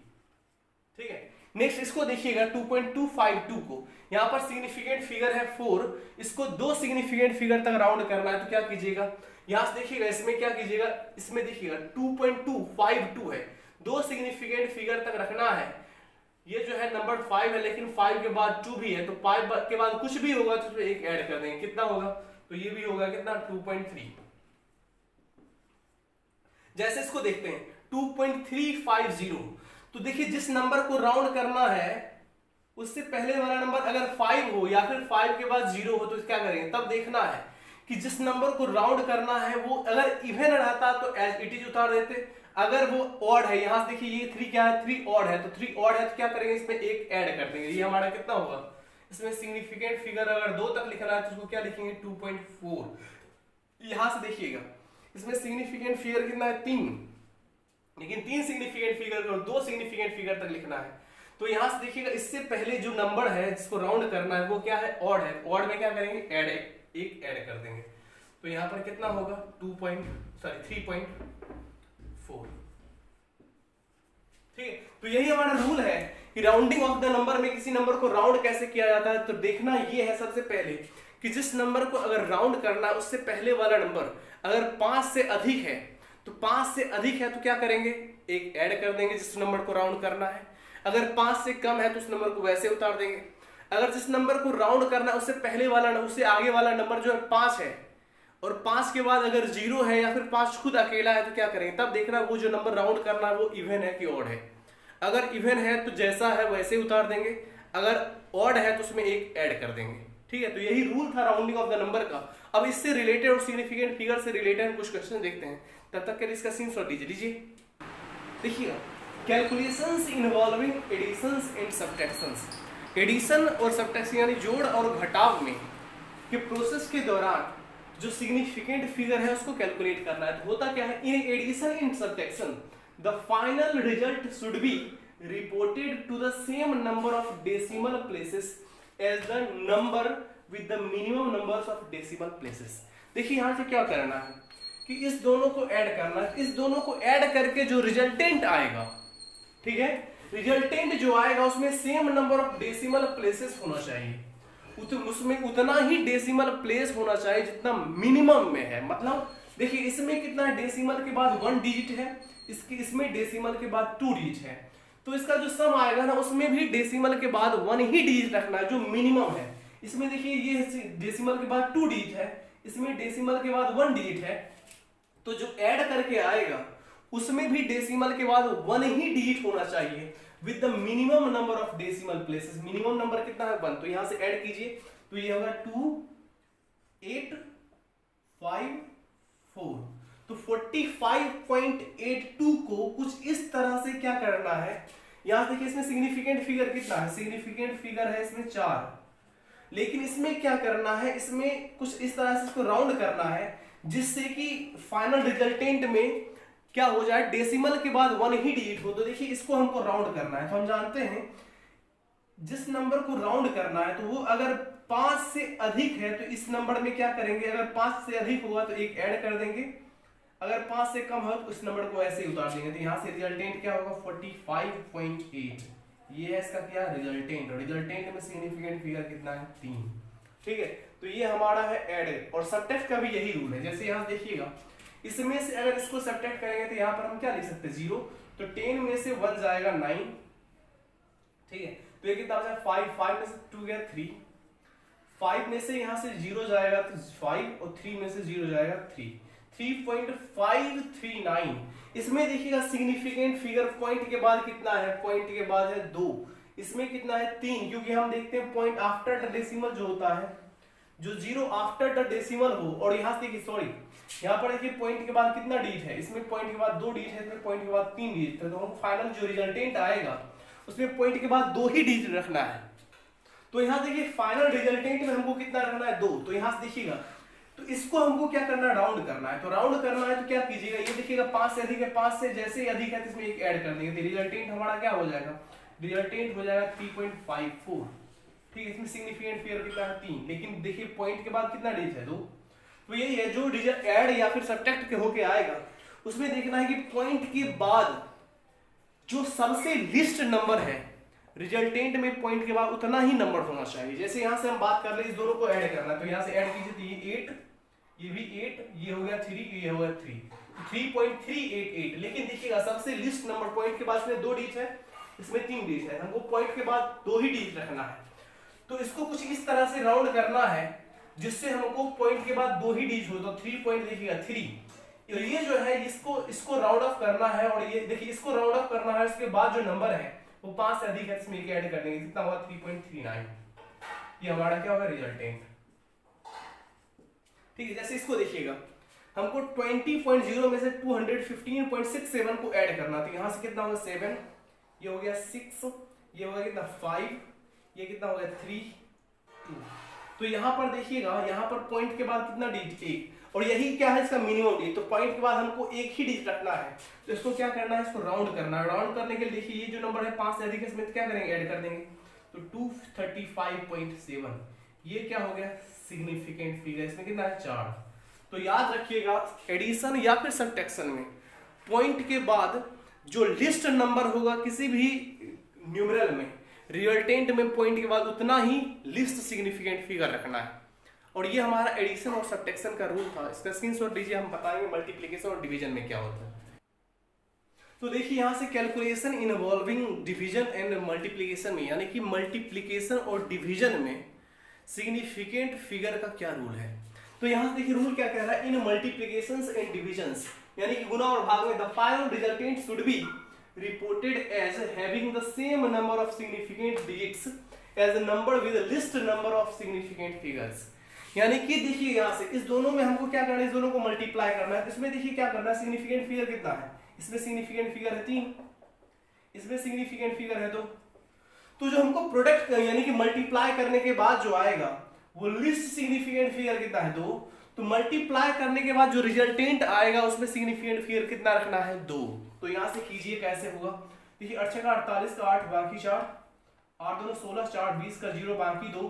ठीक है। नेक्स्ट इसको देखिएगा 2.252 को, यहां पर सिग्निफिकेंट फिगर है 4, इसको 2 सिग्निफिकेंट फिगर तक राउंड करना है, तो क्या कीजिएगा यहां से देखिएगा, इसमें क्या कीजिएगा, इसमें देखिएगा 2.252 है, 2 सिग्निफिकेंट फिगर तक रखना है, ये जो है नंबर 5 है, लेकिन 5 के बाद 2 भी है, तो 5 के बाद कुछ भी होगा तो उसमें एक ऐड कर देंगे, कितना होगा, तो ये भी होगा कितना 2.3। जैसे इसको देखते हैं 2.350, तो देखिए जिस नंबर को राउंड करना है उससे पहले वाला नंबर अगर 5 हो या फिर 5 के बाद 0 हो तो क्या करेंगे, तब देखना है कि जिस नंबर को राउंड करना है वो अगर इवन रहता तो एज इट इज उतार देते, अगर वो ऑड है, यहां से देखिए ये 3 क्या है, 3 ऑड है, तो 3 ऑड है तो क्या करेंगे, इसमें एक ऐड कर देंगे, ये हमारा कितना होगा, इसमें सिग्निफिकेंट फिगर अगर 2 तक लिखना है तो उसको क्या लिखेंगे 2.4। यहां से देखिएगा इसमें सिग्निफिकेंट फिगर कितना है 3, लेकिन 3 सिग्निफिकेंट फिगर और 2 सिग्निफिकेंट फिगर तक लिखना है, तो यहां से देखिएगा इससे पहले जो नंबर है जिसको राउंड करना है वो क्या है, ऑड है, ऑड में क्या करेंगे ऐड, एक ऐड कर देंगे, तो यहां पर कितना होगा 3.4। ठीक है, तो यही हमारा रूल है कि राउंडिंग ऑफ द नंबर में किसी नंबर को राउंड कैसे किया जाता है। तो देखना ये है सबसे पहले कि जिस नंबर को अगर राउंड करना है उससे पहले वाला नंबर अगर 5 से अधिक है, तो 5 से अधिक है तो क्या करेंगे, एक ऐड कर देंगे जिस नंबर को राउंड करना है, अगर 5 से कम है तो उस नंबर को वैसे उतार देंगे, अगर जिस नंबर को राउंड करना है उससे पहले वाला उससे आगे वाला नंबर जो है 5 है और 5 के बाद अगर 0 है या फिर 5 खुद अकेला है तो क्या करेंगे, तब देखना वो जो नंबर राउंड करना है वो इवन है कि ऑड है, अगर इवन है तो जैसा है वैसे उतार देंगे, अगर ऑड है तो उसमें एक ऐड कर देंगे। ठीक है, तो यही रूल था राउंडिंग ऑफ द नंबर का। अब इससे रिलेटेड और सिग्निफिकेंट फिगर से रिलेटेड कुछ क्वेश्चन देखते हैं, तब तक के इसका सीन सॉल्व लीजिए। देखिएगा calculations involving additions and subtractions, addition और सब्ट्रैक्शन यानी जोड़ और घटाव में के प्रोसेस के दौरान जो सिग्निफिकेंट फिगर है उसको कैलकुलेट करना है। तो होता क्या है, in addition and subtraction the final result should be reported to the same number of decimal places as the number with the minimum numbers of decimal places. देखिए यहां से क्या करना है कि इस दोनों को ऐड करना है, इस दोनों को ऐड करके जो रिजल्टेंट आएगा, ठीक है, रिजल्टेंट जो आएगा उसमें same number of decimal places होना चाहिए, उसमें उतना ही डेसिमल प्लेस होना चाहिए जितना मिनिमम में है। मतलब देखिए इसमें कितना है, डेसिमल के बाद 1 डिजिट है, इसमें डेसिमल के बाद 2 डिजिट है, तो इसका जो सम आएगा ना उसमें भी डेसिमल के बाद 1 ही डिजिट रखना है जो मिनिमम है। इसमें देखिए ये डेसिमल के बाद 2 डिजिट है, इसमें डेसिमल के बाद 1 डिजिट है, तो जो ऐड करके आएगा उसमें भी डेसिमल के बाद 1 ही डिजिट होना चाहिए with the minimum number of decimal places. Minimum number कितना है 1, तो यहां से ऐड कीजिए तो ये होगा 2 8 5 4, तो 45.82 को कुछ इस तरह से क्या करना है, यहां देखिए इसमें सिग्निफिकेंट फिगर कितना है, सिग्निफिकेंट फिगर है इसमें 4, लेकिन इसमें क्या करना है, इसमें कुछ इस तरह से इसको राउंड करना है जिससे कि फाइनल रिजल्टेंट में क्या हो जाए, डेसिमल के बाद 1 ही डिजिट हो। तो देखिए इसको हमको राउंड करना है, तो हम जानते हैं जिस नंबर को राउंड करना है तो वो अगर 5 से अधिक है तो इस नंबर में क्या करेंगे, अगर 5 से अधिक होगा तो एक ऐड कर देंगे, अगर 5 से कम हो तो इस नंबर को ऐसे ही उतार देंगे। तो यहां से रिजल्टेंट क्या होगा 45.8, ये है इसका क्या रिजल्टेंट, और रिजल्टेंट में सिग्निफिकेंट फिगर कितना है 3। ठीक है, तो ये हमारा है ऐड, और सब्ट्रैक्ट का भी यही रूल है। जैसे यहां देखिएगा इसमें से अगर इसको सब्ट्रैक्ट करेंगे तो यहां पर हम क्या लिख सकते हैं 0, तो 10 में से 1 जाएगा 9, ठीक है, तो ये कितना बचा 5, 5 में से 2 गया 3, 5 में से यहां से 0 जाएगा तो 5 और 3 में से 0 जाएगा 3, 3.539। इसमें देखिएगा सिग्निफिकेंट फिगर पॉइंट के बाद कितना है, पॉइंट के बाद है 2, इसमें कितना है 3, क्योंकि हम देखते हैं पॉइंट आफ्टर द डेसिमल जो होता है, जो 0 आफ्टर द डेसिमल हो, और यहां से देखिए सॉरी यहां पर देखिए पॉइंट के बाद कितना डिजिट है, इसमें पॉइंट के बाद 2 डिजिट है, इसमें पॉइंट के बाद 3 डिजिट है, तो हम फाइनल जो रिजल्टेंट आएगा उसमें पॉइंट के बाद 2 ही डिजिट रखना है। तो यहां देखिए फाइनल रिजल्टेंट में हमको कितना रखना है 2, तो यहां से देखिएगा तो इसको हमको क्या करना है राउंड करना है। तो राउंड करना है तो क्या कीजिएगा, ये देखिएगा 5 से अधिक है, 5 से जैसे ही अधिक है तो इसमें एक ऐड कर देंगे, तो रिजल्टेंट हमारा क्या हो जाएगा, रिजल्टेंट हो जाएगा 3.54। ठीक है, इसमें सिग्निफिकेंट फिगर कितना है 3, लेकिन देखिए पॉइंट के बाद कितना डिजिट है 2, तो यही है जो रिजल्ट ऐड या फिर सब्ट्रैक्ट के होके आएगा उसमें देखना है कि पॉइंट के बाद जो सबसे लिस्ट नंबर है रिजल्टेंट में पॉइंट के बाद उतना ही नंबर होना चाहिए। जैसे यहां से हम बात कर रहे हैं इस दोनों को ऐड करना है, तो यहां से ऐड कीजिए तो ये 8, ये भी 8, ये हो गया 3, ये हो गया 3, 3.388। लेकिन देखिएगा सबसे लिस्ट नंबर पॉइंट के बाद में 2 डिजिट है, इसमें 3 डिजिट है, हमको पॉइंट के बाद 2 ही डिजिट रखना है। तो इसको कुछ इस तरह से राउंड करना है जिससे हमको पॉइंट के बाद 2 ही डिजिट हो, तो 3 पॉइंट देखिएगा 3। ये जो है इसको राउंड ऑफ करना है, और ये देखिए इसको राउंड ऑफ करना है, उसके बाद जो नंबर है वो 5 से अधिक है, इसमें एक ऐड कर देंगे, कितना होगा 3.39। ये हमारा क्या होगा रिजल्टेंट। ठीक है, जैसे इसको देखिएगा हमको 20.0 में से 215.67 को ऐड करना, तो यहां से कितना होगा 7, ये हो गया 6, ये हो गया कितना 5, ये कितना हो गया 3, 2। तो यहां पर देखिएगा, यहां पर पॉइंट के बाद कितना डिजिट 1, और यही क्या है इसका मिनिमम डिजिट, तो पॉइंट के बाद हमको एक ही डिजिट रखना है। तो इसको क्या करना है, इसको राउंड करना है। राउंड करने के लिए देखिए ये जो नंबर है 5 से अधिक है, इसमें क्या करेंगे ऐड कर देंगे, तो 235.7, ये क्या हो गया सिग्निफिकेंट फिगर, इसमें कितना है 4। तो याद रखिएगा एडिशन या फिर सब्ट्रैक्शन में पॉइंट के बाद जो लिस्ट नंबर होगा किसी भी न्यूमेरल में, रिजल्टेंट में पॉइंट के बाद उतना ही लिस्ट सिग्निफिकेंट फिगर रखना है। और ये हमारा एडिशन और सब्ट्रैक्शन का रूल था, इसका स्क्रीनशॉट लीजिए, हम बताएंगे मल्टीप्लिकेशन और डिवीजन में क्या होता है। तो देखिए यहां से calculation involving division and multiplication में, यानी कि मल्टीप्लिकेशन और डिवीजन में सिग्निफिकेंट फिगर का क्या रूल है। तो यहां से देखिए रूल क्या कह रहा है, इन मल्टीप्लिकेशंस एंड डिविजन्स, यानी कि गुणा और भाग में the final resultant should be reported as having the same number of significant digits as a number with a least number of significant figures. यानी कि देखिए यहां से इस दोनों में हमको क्या करना है, इस दोनों को मल्टीप्लाई करना है। इसमें देखिए क्या करना है, सिग्निफिकेंट फिगर कितना है, इसमें सिग्निफिकेंट फिगर है 3, इसमें सिग्निफिकेंट फिगर है 2। तो जो हमको प्रोडक्ट यानी कि मल्टीप्लाई करने के बाद जो आएगा वो लिस्ट सिग्निफिकेंट फिगर कितना है 2, तो मल्टीप्लाई करने के बाद जो रिजल्टेंट आएगा उसमें सिग्निफिकेंट फिगर कितना रखना है 2। तो यहां से कीजिए कैसे होगा, देखिए 8 का 48 का 8 बाकी 4, 8 2 16 4 20 का 0 बाकी 2,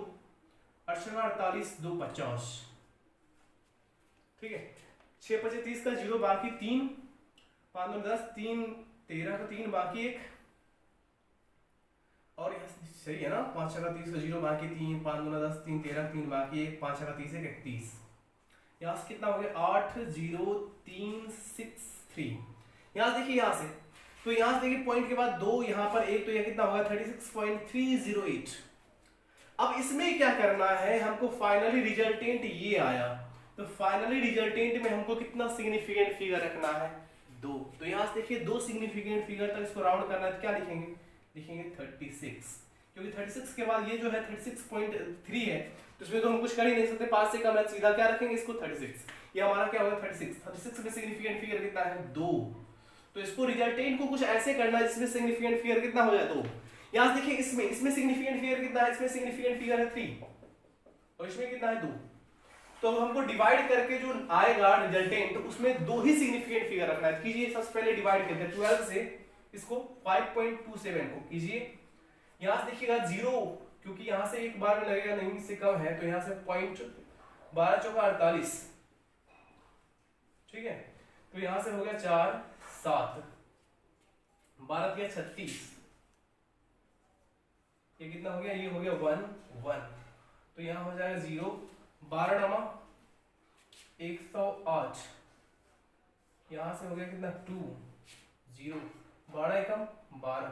8 का 48 2 50, ठीक है, 6 5 30 का 0 बाकी 3, 5 2 10 3 13 का 3 बाकी 1, और सही है ना, 5 का 30 का 0 बाकी 3, 5 2 10 3 13 3 बाकी 1, 5 का 30 31। यहाँ से कितना हो गया 8 0 3 6 3। यहाँ से देखिए, यहाँ से तो यहाँ से देखिए पॉइंट के बाद 2, यहाँ पर 1, तो यह कितना होगा 36.308। अब इसमें क्या करना है, हमको फाइनली रिजल्टेंट ये आया, तो फाइनली रिजल्टेंट में हमको कितना सिग्निफिकेंट फिगर रखना है 2। तो यहाँ से देखिए 2 सिग्निफिकेंट फिगर तक इसको राउंड करना है, तो क्या लिखेंगे, लिखेंगे 36, क्योंकि 36 के बाद ये जो है 36.3 है, तो इसमें तो हम कुछ कर ही नहीं सकते, 5 से कम है, सीधा क्या रखेंगे इसको 36। ये हमारा क्या होगा 36 में सिग्निफिकेंट फिगर कितना है 2। तो इसको रिजल्टेंट को कुछ ऐसे करना है जिसमें सिग्निफिकेंट फिगर कितना हो जाए 2। यहां देखिए इसमें सिग्निफिकेंट फिगर कितना है, इसमें सिग्निफिकेंट फिगर है 3 और इसमें कितना है 2। तो हमको डिवाइड करके जो आएगा रिजल्टेंट उसमें 2 ही सिग्निफिकेंट फिगर रखना है। कीजिए सबसे पहले डिवाइड करते हैं 12 से इसको 5.27 को कीजिए। यहां से देखिएगा 0, क्योंकि यहां से एक बार में लगेगा नहीं, इससे कम है, तो यहां से पॉइंट 12 चौका 48, ठीक है, तो यहां से हो गया 4 7, 12 दिया 36, ये कितना हो गया, ये हो गया 1 1, तो यहां हो जाएगा 0, 12 डमा 108, यहां से हो गया कितना 2 0, 12 एकम 12,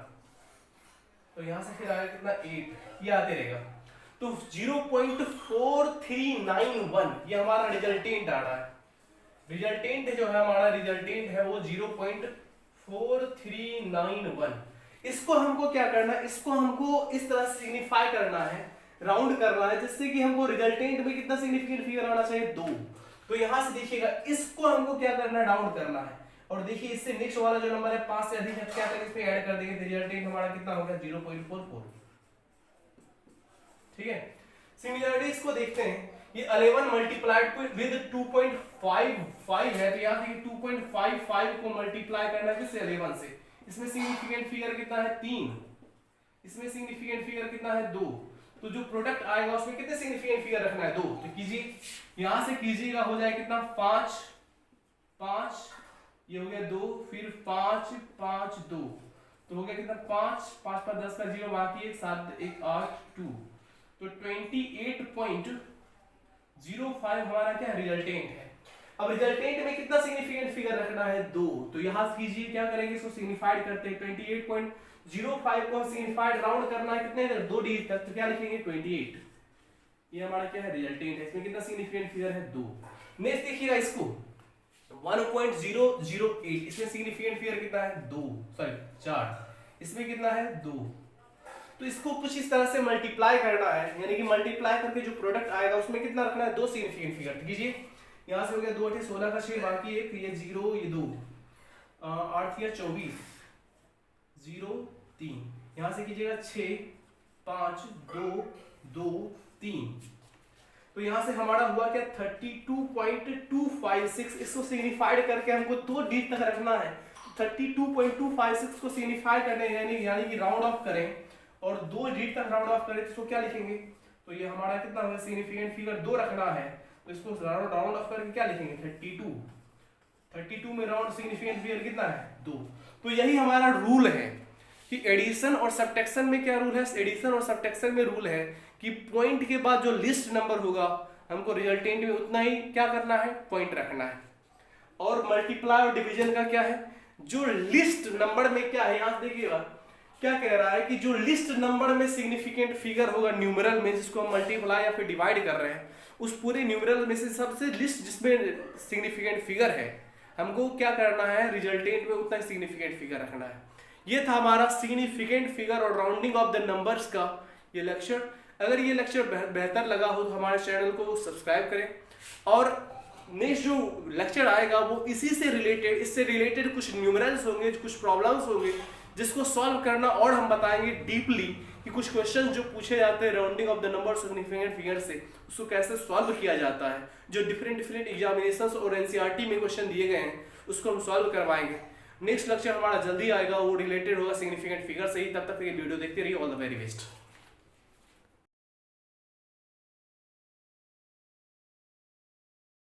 तो यहां से फिर आएगा कितना 8, ये आते रहेगा। तो 0.4391 ये हमारा रिजल्टेंट आ रहा है। रिजल्टेंट जो है हमारा रिजल्टेंट है वो 0.4391। इसको हमको क्या करना है, इसको हमको इस तरह सिग्निफाई करना है, राउंड करना है, जिससे कि हमको रिजल्टेंट में कितना सिग्निफिकेंट फिगर आना चाहिए 2। तो यहां से देखिएगा इसको हमको क्या करना है, राउंड करना है। और देखिए इससे नेक्स्ट वाला जो नंबर है 5 से अधिक है, क्या करेंगे, इसमें ऐड कर देंगे, तो रिजल्टेंट हमारा कितना हो गया 0.44, ठीक है। सिमिलरली इसको देखते हैं, ये 11 मल्टीप्लाइड विद 2.55 है, तो यहाँ से 2.55 को मल्टीप्लाई करना है किससे 11 से। इसमें सिग्निफिकेंट फिगर कितना है 3, इसमें सिग्निफिकेंट फिगर कितना है 2, तो जो प्रोडक्ट आएगा उसमें कितने सिग्निफिकेंट फिगर रखना है 2। तो कीजिए, यहां से कीजिएगा, हो जाए कितना 5 5, ये हो गया 2, फिर 5 5 2, तो हो गया कितना 5 5 5 10 का 0 बाकी 1 7 1 8 2, तो 28.05 हमारा क्या रिजल्टेंट है। अब रिजल्टेंट में कितना सिग्निफिकेंट फिगर रखना है 2, तो यहां कीजिए क्या करेंगे, इसको सिग्निफाइड करते हैं, 0.5 को सिग्निफाइड राउंड करना है कितने दो डिजिट तक, तो क्या लिखेंगे 28। ये हमारा क्या है रिजल्टेंट है, इसमें कितना सिग्निफिकेंट फिगर है 2। नेक्स्ट देखिएगा इसको 1.008, इसमें सिग्निफिकेंट फिगर कितना है 2, सॉरी 4, इसमें कितना है 2। तो इसको कुछ इस तरह से मल्टीप्लाई करना है, यानी कि मल्टीप्लाई करके जो प्रोडक्ट आएगा उसमें कितना रखना है 2 सिग्निफिकेंट फिगर। कीजिए यहाँ से हो गया 2 8 16 का 6, बाकी एक ये 0 ये 2 8 या 24 0 3, यहाँ से कीजिएगा 6 5 2 2 3, तो यहाँ से हमारा हुआ क्या 32.256। इसको सिग्निफाइड करके हमको 2 डिजिट तक रखना है। 32.256 को सिग्निफाई करने यानी कि राउंड ऑफ करें और 2 डिजिट तक राउंड ऑफ करें तो इसको क्या लिखेंगे, तो ये हमारा कितना होगा सिग्निफिकेंट फिगर 2 रखना है, तो इसको राउंड ऑफ करके क्या लिखेंगे 32 में राउंड सिग्निफिकेंट फिगर कितना है 2। तो यही हमारा रूल है कि एडिशन और सब्ट्रैक्शन में क्या रूल है, एडिशन और सब्ट्रैक्शन में रूल है कि पॉइंट के बाद जो लिस्ट नंबर होगा हमको रिजल्टेंट में उतना ही क्या करना है पॉइंट रखना है। और मल्टीप्लाई और डिवीजन का क्या है, जो लिस्ट नंबर में क्या है यहाँ देखिएगा क्या कह रहा है कि जो लिस्ट नंबर में सिग्निफिकेंट फिगर होगा न्यूमरल में, जिसको हम मल्टीप्लाई या फिर डिवाइड कर रहे हैं, उस पूरे न्यूमरल में से सबसे लिस्ट जिसमें सिग्निफिकेंट फिगर है हमको क्या करना है रिजल्टेंट में उतना सिग्निफिकेंट फिगर रखना है। ये था हमारा सिग्निफिकेंट फिगर और राउंडिंग ऑफ द नंबर्स का ये लेक्चर। अगर ये लेक्चर बेहतर लगा हो तो हमारे चैनल को सब्सक्राइब करें, और नेक्स्ट जो लेक्चर आएगा वो इसी से रिलेटेड, इससे रिलेटेड कुछ न्यूमरल्स होंगे, कुछ प्रॉब्लम्स होंगे जिसको सॉल्व करना, और हम बताएंगे डीपली कि कुछ क्वेश्चन जो पूछे जाते हैं rounding off the number significant figure से उसको कैसे सॉल्व किया जाता है, जो डिफरेंट एग्जामिनेशंस और एनसीईआरटी में क्वेश्चन दिए गए हैं उसको हम सॉल्व करवाएंगे। नेक्स्ट लेक्चर हमारा जल्दी आएगा, वो रिलेटेड होगा सिग्निफिकेंट फिगर से ही। तब तक ये वीडियो देखते रहिए। All the very best.